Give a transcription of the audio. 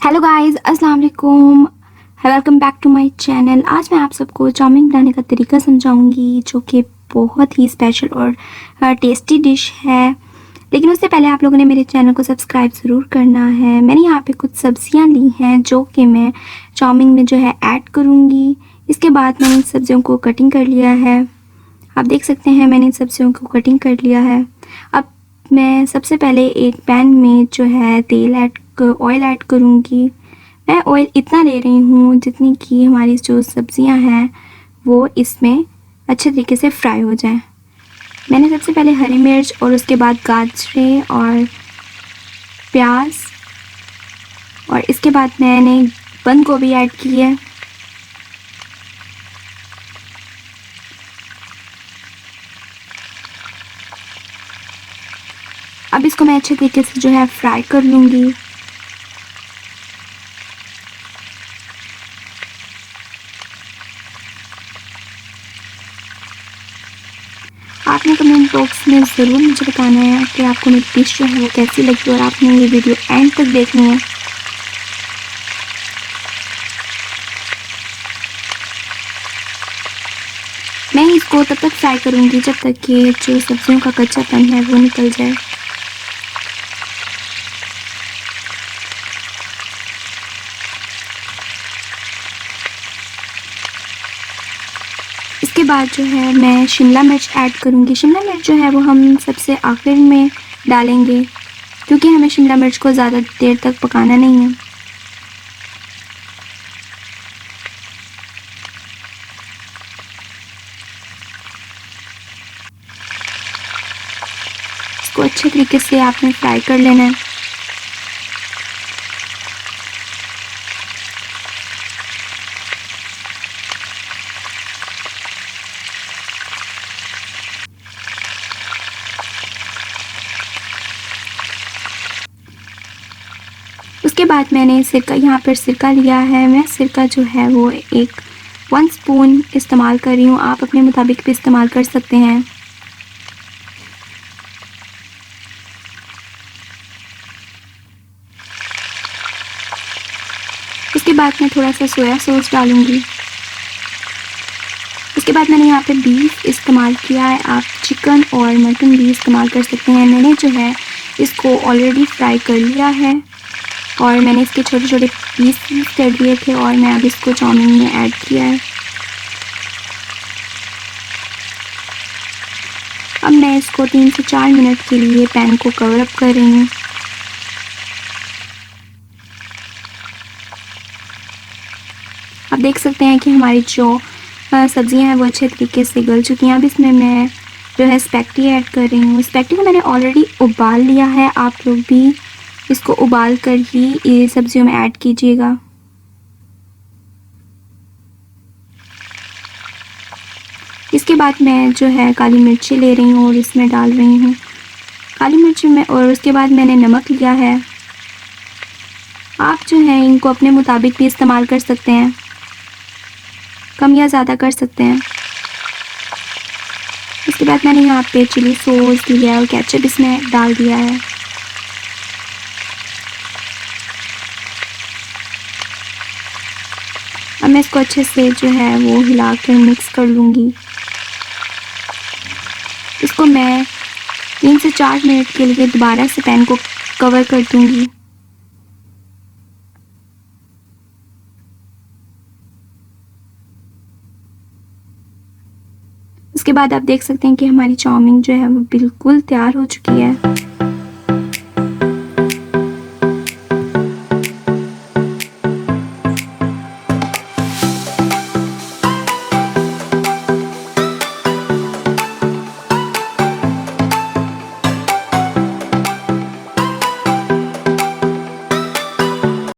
Hello guys, अस्सलाम वालेकुम। Welcome back to my channel. आज मैं आप सबको चाउमीन बनाने का तरीका समझाऊंगी, जो कि बहुत ही स्पेशल और टेस्टी डिश है। लेकिन उससे पहले आप लोगों ने मेरे चैनल को सब्सक्राइब ज़रूर करना है। मैंने यहाँ पे कुछ सब्जियाँ ली हैं जो कि मैं चाउमीन में जो है ऐड करूँगी। इसके बाद मैंने इन सब्जियों को कटिंग कर लिया है। आप देख सकते हैं मैंने इन सब्जियों को कटिंग कर लिया है। अब मैं सबसे पहले एक पैन में जो है ऑयल ऐड करूँगी। मैं ऑयल इतना ले रही हूँ जितनी कि हमारी जो सब्जियां हैं वो इसमें अच्छे तरीके से फ्राई हो जाएं। मैंने सबसे पहले हरी मिर्च और उसके बाद गाजरें और प्याज और इसके बाद मैंने बंद गोभी ऐड की है। अब इसको मैं अच्छे तरीके से जो है फ्राई कर लूँगी। आपने कमेंट बॉक्स में ज़रूर मुझे बताना है कि आपको मेरी डिश जो है वो कैसी लगी और आपने ये वीडियो एंड तक देखनी है। मैं इसको तब तक फ्राई करूँगी जब तक कि जो सब्जियों का कच्चापन है वो निकल जाए। इसके बाद जो है मैं शिमला मिर्च ऐड करूँगी। शिमला मिर्च जो है वो हम सबसे आखिर में डालेंगे, क्योंकि हमें शिमला मिर्च को ज़्यादा देर तक पकाना नहीं है। इसको अच्छे तरीके से आपने फ्राई कर लेना है। उसके बाद मैंने सिरका, यहाँ पर सिरका लिया है। मैं सिरका जो है वो 1 स्पून इस्तेमाल कर रही हूँ। आप अपने मुताबिक भी इस्तेमाल कर सकते हैं। उसके बाद मैं थोड़ा सा सोया सॉस डालूँगी। उसके बाद मैंने यहाँ पे बीफ इस्तेमाल किया है। आप चिकन और मटन भी इस्तेमाल कर सकते हैं। मैंने जो है इसको ऑलरेडी फ्राई कर लिया है और मैंने इसके छोटे छोटे पीस कर दिए थे और मैं अब इसको चाउमीन में ऐड किया है। अब मैं इसको 3 से 4 मिनट के लिए पैन को कवर अप कर रही हूँ। आप देख सकते हैं कि हमारी जो सब्जियां हैं वो अच्छे तरीके से गल चुकी हैं। अब इसमें मैं जो है स्पैगेटी ऐड कर रही हूँ। स्पैगेटी को मैंने ऑलरेडी उबाल लिया है। आप लोग भी इसको उबाल कर ही ये सब्जियों में ऐड कीजिएगा। इसके बाद मैं जो है काली मिर्ची ले रही हूँ और इसमें डाल रही हूँ काली मिर्ची में, और उसके बाद मैंने नमक लिया है। आप जो है इनको अपने मुताबिक भी इस्तेमाल कर सकते हैं, कम या ज़्यादा कर सकते हैं। इसके बाद मैंने यहाँ पे चिली सॉस लिया है और केचप इसमें डाल दिया है। अब मैं इसको अच्छे से जो है वो हिलाकर मिक्स कर लूँगी। इसको मैं 3 से 4 मिनट के लिए दोबारा से पैन को कवर कर दूँगी। उसके बाद आप देख सकते हैं कि हमारी चाउमीन जो है वो बिल्कुल तैयार हो चुकी है।